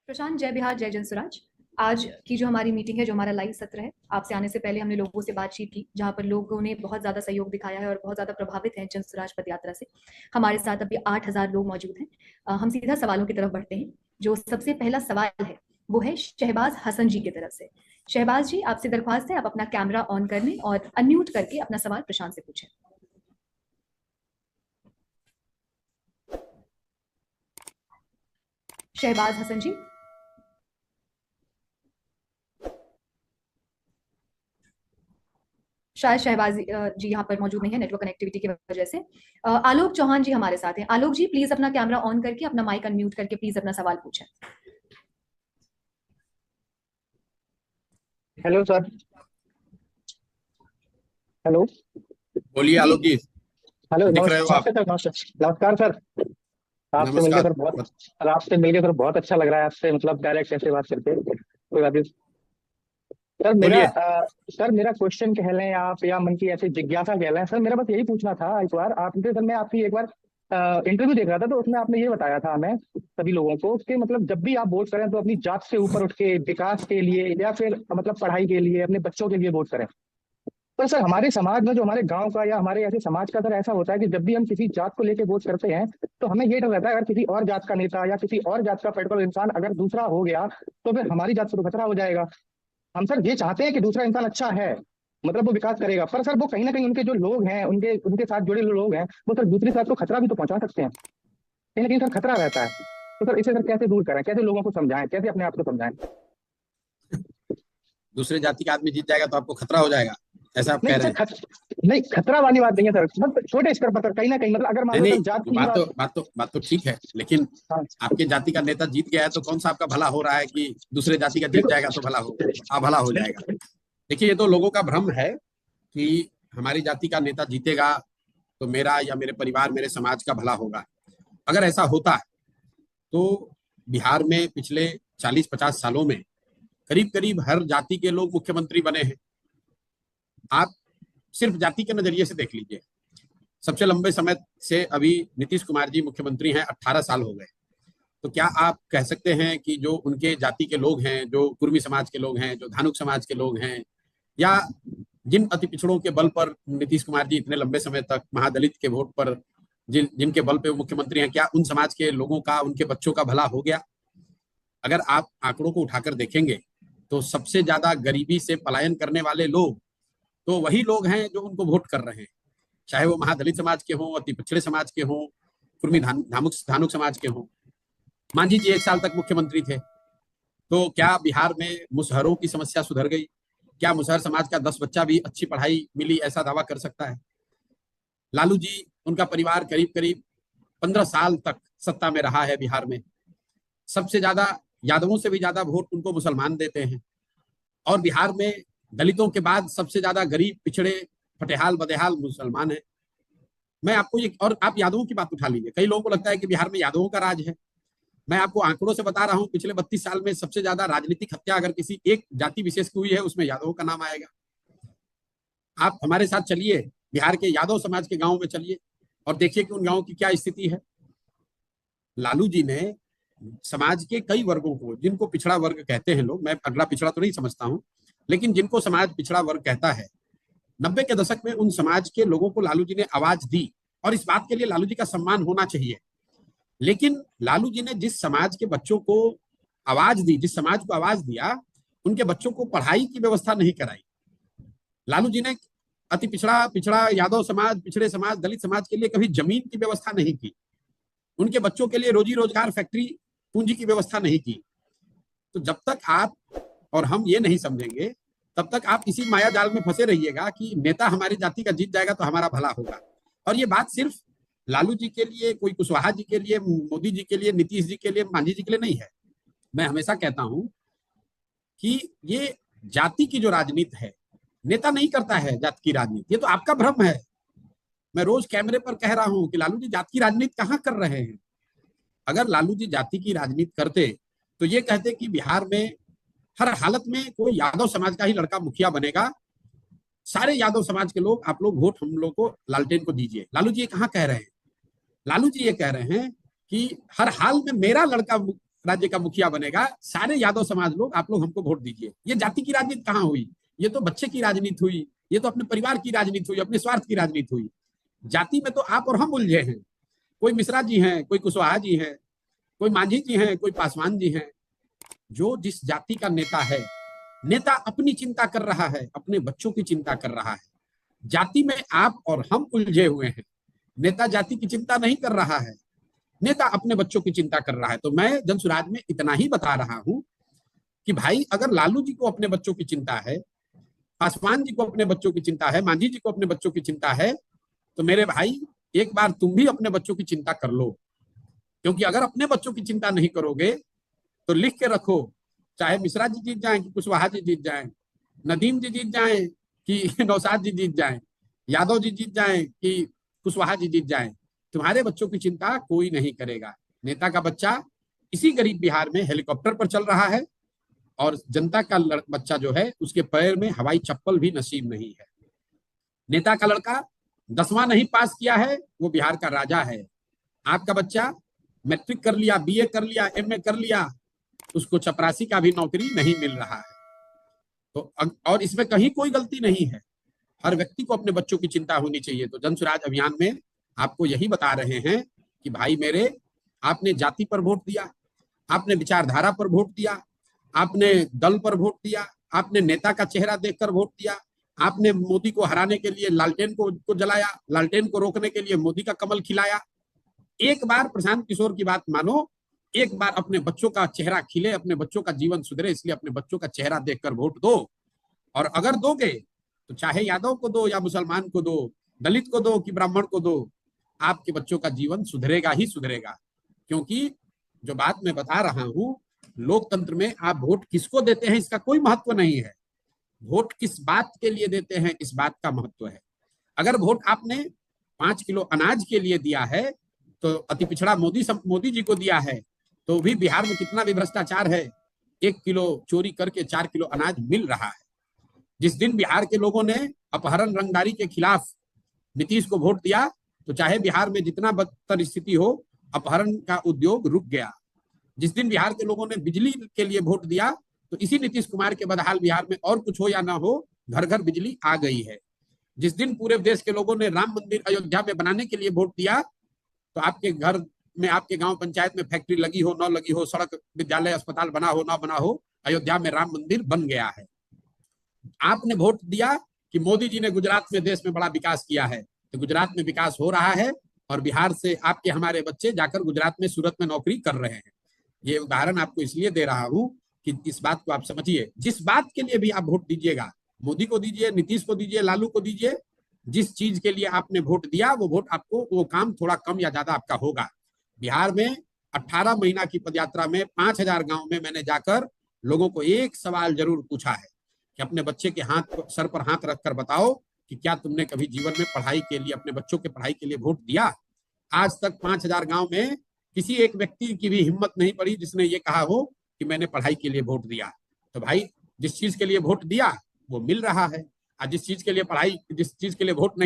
प्रशांत, जय बिहार, जय जनसुराज। आज की जो हमारी मीटिंग है, जो हमारा लाइव सत्र है, आपसे आने से पहले हमने लोगों से बातचीत की, जहां पर लोगों ने बहुत ज़्यादा सहयोग दिखाया है और बहुत ज़्यादा प्रभावित हैं जनसुराज पद यात्रा से। हमारे साथ अभी 8,000 लोग मौजूद हैं। हम सीधा सवालों की तरफ बढ़ते हैं। जो सबसे पहला सवाल है वो है शहबाज हसन जी की तरफ से। शहबाज जी, आपसे दरख्वास्त है आप अपना कैमरा ऑन कर लें और अनम्यूट करके अपना सवाल प्रशांत से पूछें। शहबाज हसन जी। शायद शहबाज जी यहाँ पर मौजूद नहीं है नेटवर्क कनेक्टिविटी की वजह से। आलोक चौहान जी हमारे साथ हैं। आलोक जी, प्लीज अपना कैमरा ऑन करके अपना माइक अनम्यूट करके प्लीज अपना सवाल पूछें। Hello sir. हेलो। बोलिए जी। आलोक जी। हेलो, दिख रहे हो आप? नमस्ते सर। नमस्कार सर। नमस्कार। आपसे मिलकर बहुत अच्छा लग रहा है। आपसे मतलब डायरेक्ट ऐसे बात करके कोई बात नहीं। सर मेरा बोलिए। सर मेरा क्वेश्चन कह लें आप या मन की ऐसी जिज्ञासा कह लें। सर मेरा बस यही पूछना था। एक बार आपने सर मैं आपकी एक बार इंटरव्यू देख रहा था, तो उसमें आपने ये बताया था हमें सभी लोगों को कि मतलब जब भी आप वोट करें तो अपनी जात से ऊपर उठ के विकास के लिए या फिर मतलब पढ़ाई के लिए अपने बच्चों के लिए वोट करें। पर सर हमारे समाज में, जो हमारे गांव का या हमारे ऐसे समाज का, सर ऐसा होता है कि जब भी हम किसी जात को लेकर वोट करते हैं तो हमें ये डर रहता है अगर किसी और जात का नेता या किसी और जात का पर्टिकुलर इंसान अगर दूसरा हो गया तो फिर हमारी जात से तो खतरा हो जाएगा। हम सर ये चाहते हैं कि दूसरा इंसान अच्छा है, मतलब वो विकास करेगा, पर सर वो कहीं ना कहीं उनके जो लोग हैं, उनके उनके साथ जुड़े लोग हैं, वो सर दूसरी जात को खतरा भी तो पहुंचा सकते हैं। कहीं ना कहीं सर खतरा रहता है। तो सर इसे सर कैसे दूर करें, कैसे लोगों को समझाएं, कैसे अपने आप को समझाएं? दूसरे जाति का आदमी जीत जाएगा तो आपको खतरा हो जाएगा, ऐसा आप कह नहीं रहे सर हैं? नहीं, खतरा वाली बात नहीं है सर, मतलब छोटे स्तर पर सर, कहीं ना कहीं मतलब अगर मान नहीं लो नहीं, सर जात जो की ही बात। बात तो ठीक है, लेकिन हाँ आपके जाति का नेता जीत गया है तो कौन सा आपका भला हो रहा है कि दूसरे जाति का जीत देखो। जाएगा तो भला हो, अभला हो जाएगा? देखिए, ये तो लोगों का भ्रम है कि हमारी जाति का नेता जीतेगा तो मेरा या मेरे परिवार, मेरे समाज का भला होगा। अगर ऐसा होता तो बिहार में पिछले 40-50 सालों में करीब करीब हर जाति के लोग मुख्यमंत्री बने हैं। आप सिर्फ जाति के नजरिए से देख लीजिए। सबसे लंबे समय से अभी नीतीश कुमार जी मुख्यमंत्री हैं, 18 साल हो गए। तो क्या आप कह सकते हैं कि जो उनके जाति के लोग हैं, जो कुर्मी समाज के लोग हैं, जो धानुक समाज के लोग हैं, या जिन अति पिछड़ों के बल पर नीतीश कुमार जी इतने लंबे समय तक महादलित के वोट पर जिनके बल पे वो मुख्यमंत्री हैं, क्या उन समाज के लोगों का, उनके बच्चों का भला हो गया? अगर आप आंकड़ों को उठाकर देखेंगे तो सबसे ज्यादा गरीबी से पलायन करने वाले लोग तो वही लोग हैं जो उनको वोट कर रहे हैं, चाहे वो महादलित समाज के हों, अति पिछड़े समाज के हों, कुर्मी धानुक समाज के हों। मांझी जी 1 साल तक मुख्यमंत्री थे, तो क्या बिहार में मुसहरों की समस्या सुधर गई? क्या मुसहर समाज का 10 बच्चा भी अच्छी पढ़ाई मिली, ऐसा दावा कर सकता है? लालू जी, उनका परिवार करीब करीब 15 साल तक सत्ता में रहा है बिहार में। सबसे ज्यादा, यादवों से भी ज्यादा वोट उनको मुसलमान देते हैं। और बिहार में दलितों के बाद सबसे ज्यादा गरीब, पिछड़े, फटेहाल बदेहाल मुसलमान है। मैं आपको ये, और आप यादवों की बात उठा लीजिए, कई लोगों को लगता है कि बिहार में यादवों का राज है। मैं आपको आंकड़ों से बता रहा हूं, पिछले 32 साल में सबसे ज्यादा राजनीतिक हत्या अगर किसी एक जाति विशेष की हुई है, उसमें यादवों का नाम आएगा। आप हमारे साथ चलिए, बिहार के यादव समाज के गांव में चलिए और देखिए कि उन गांवों की क्या स्थिति है। लालू जी ने समाज के कई वर्गों को, जिनको पिछड़ा वर्ग कहते हैं लोग, मैं अगला पिछड़ा तो नहीं समझता हूं, लेकिन जिनको समाज पिछड़ा वर्ग कहता है, 90 के दशक में उन समाज के लोगों को लालू जी ने आवाज दी। और इस बात के लिए लालू जी का सम्मान होना चाहिए। लेकिन लालू जी ने जिस समाज के बच्चों को आवाज दी, जिस समाज को आवाज दिया, उनके बच्चों को पढ़ाई की व्यवस्था नहीं कराई। लालू जी ने अति पिछड़ा पिछड़ा यादव समाज, पिछड़े समाज, दलित समाज के लिए कभी जमीन की व्यवस्था नहीं की। उनके बच्चों के लिए रोजी रोजगार, फैक्ट्री, पूंजी की व्यवस्था नहीं की। तो जब तक आप और हम ये नहीं समझेंगे, तब तक आप इसी माया जाल में फंसे रहिएगा कि नेता हमारी जाति का जीत जाएगा तो हमारा भला होगा। और ये बात सिर्फ लालू जी के लिए, कोई कुशवाहा जी के लिए, मोदी जी के लिए, नीतीश जी के लिए, मांझी जी के लिए नहीं है। मैं हमेशा कहता हूं कि ये जाति की जो राजनीति है, नेता नहीं करता है जाति की राजनीति। ये तो आपका भ्रम है। मैं रोज कैमरे पर कह रहा हूं कि लालू जी जाति की राजनीति कहां कर रहे हैं। अगर लालू जी जाति की राजनीति करते तो ये कहते कि बिहार में हर हालत में कोई यादव समाज का ही लड़का मुखिया बनेगा, सारे यादव समाज के लोग, आप लोग वोट हम लोग को, लालटेन को दीजिए। लालू जी ये कहां कह रहे हैं? लालू जी ये कह रहे हैं कि हर हाल में मेरा लड़का राज्य का मुखिया बनेगा, सारे यादव समाज लोग, आप लोग हमको वोट दीजिए। ये जाति की राजनीति कहाँ हुई? ये तो बच्चे की राजनीति हुई, ये तो अपने परिवार की राजनीति हुई, अपने स्वार्थ की राजनीति हुई। जाति में तो आप और हम उलझे हैं। कोई मिश्रा जी हैं, कोई कुशवाहा जी हैं, कोई मांझी जी हैं, कोई पासवान जी हैं। जो जिस जाति का नेता है, नेता अपनी चिंता कर रहा है, अपने बच्चों की चिंता कर रहा है। जाति में आप और हम उलझे हुए हैं। नेता जाति की चिंता नहीं कर रहा है, नेता अपने बच्चों की चिंता कर रहा है। तो मैं जनसुराज में इतना ही बता रहा हूं कि भाई, अगर लालू जी को अपने बच्चों की चिंता है, पासवान जी को अपने बच्चों की चिंता है, मांझी जी को अपने बच्चों की चिंता है, तो मेरे भाई एक बार तुम भी अपने बच्चों की चिंता कर लो। क्योंकि अगर अपने बच्चों की चिंता नहीं करोगे तो लिख के रखो, चाहे मिश्रा जी जीत जाएं कि कुशवाहा जी जीत जाएं, नदीम जी जीत जाएं कि नौशाद जी जीत जाएं, यादव जी जीत जाएं कि कुशवाहा जी जीत जाएं, तुम्हारे बच्चों की चिंता कोई नहीं करेगा। नेता का बच्चा इसी गरीब बिहार में हेलीकॉप्टर पर चल रहा है, और जनता का बच्चा जो है उसके पैर में हवाई चप्पल भी नसीब नहीं है। नेता का लड़का 10वां नहीं पास किया है, वो बिहार का राजा है। आपका बच्चा मैट्रिक कर लिया, बीए कर लिया, एमए कर लिया, उसको चपरासी का भी नौकरी नहीं मिल रहा है। तो और इसमें कहीं कोई गलती नहीं है, हर व्यक्ति को अपने बच्चों की चिंता होनी चाहिए। तो जनसुराज अभियान में आपको यही बता रहे हैं कि भाई मेरे, आपने जाति पर वोट दिया, आपने विचारधारा पर वोट दिया, आपने दल पर वोट दिया, आपने नेता का चेहरा देखकर वोट दिया, आपने मोदी को हराने के लिए लालटेन को जलाया, लालटेन को रोकने के लिए मोदी का कमल खिलाया। एक बार प्रशांत किशोर की बात मानो, एक बार अपने बच्चों का चेहरा खिले, अपने बच्चों का जीवन सुधरे, इसलिए अपने बच्चों का चेहरा देखकर वोट दो। और अगर दोगे तो चाहे यादव को दो या मुसलमान को दो, दलित को दो कि ब्राह्मण को दो, आपके बच्चों का जीवन सुधरेगा ही सुधरेगा। क्योंकि जो बात मैं बता रहा हूं, लोकतंत्र में आप वोट किसको देते हैं इसका कोई महत्व नहीं है, वोट किस बात के लिए देते हैं इस बात का महत्व है। अगर वोट आपने 5 किलो अनाज के लिए दिया है, तो अति पिछड़ा मोदी जी को दिया है, तो भी बिहार में कितना भी भ्रष्टाचार है, 1 किलो चोरी करके 4 किलो अनाज मिल रहा है। जिस दिन बिहार के लोगों ने अपहरण रंगदारी के खिलाफ नीतीश को वोट दिया, तो चाहे बिहार में जितना बदतर स्थिति हो, अपहरण का उद्योग रुक गया। जिस दिन बिहार के लोगों ने बिजली के लिए वोट दिया, तो इसी नीतीश कुमार के बदहाल बिहार में और कुछ हो या ना हो, घर घर बिजली आ गई है। जिस दिन पूरे देश के लोगों ने राम मंदिर अयोध्या में बनाने के लिए वोट दिया, तो आपके घर में, आपके गांव पंचायत में फैक्ट्री लगी हो न लगी हो, सड़क विद्यालय अस्पताल बना हो न बना हो, अयोध्या में राम मंदिर बन गया है। आपने वोट दिया कि मोदी जी ने गुजरात में देश में बड़ा विकास किया है, तो गुजरात में विकास हो रहा है, और बिहार से आपके हमारे बच्चे जाकर गुजरात में, सूरत में नौकरी कर रहे हैं। ये उदाहरण आपको इसलिए दे रहा हूं कि इस बात को आप समझिए। जिस बात के लिए भी आप वोट दीजिएगा, मोदी को दीजिए, नीतीश को दीजिए, लालू को दीजिए, जिस चीज के लिए आपने वोट दिया वो वोट आपको, वो काम थोड़ा कम या ज्यादा आपका होगा। बिहार में 18 महीना की पदयात्रा में 5000 गांव में मैंने जाकर लोगों को एक सवाल जरूर पूछा है कि अपने बच्चे के सर पर हाथ रखकर बताओ कि क्या तुमने कभी जीवन में पढ़ाई के लिए, अपने बच्चों के पढ़ाई के लिए वोट दिया। आज तक 5000 गांव में किसी एक व्यक्ति की भी हिम्मत नहीं पड़ी जिसने ये कहा हो कि मैंने पढ़ाई के लिए वोट दिया। तो भाई, जिस चीज के लिए वोट दिया वो मिल रहा है, और जिस चीज के लिए वोट नहीं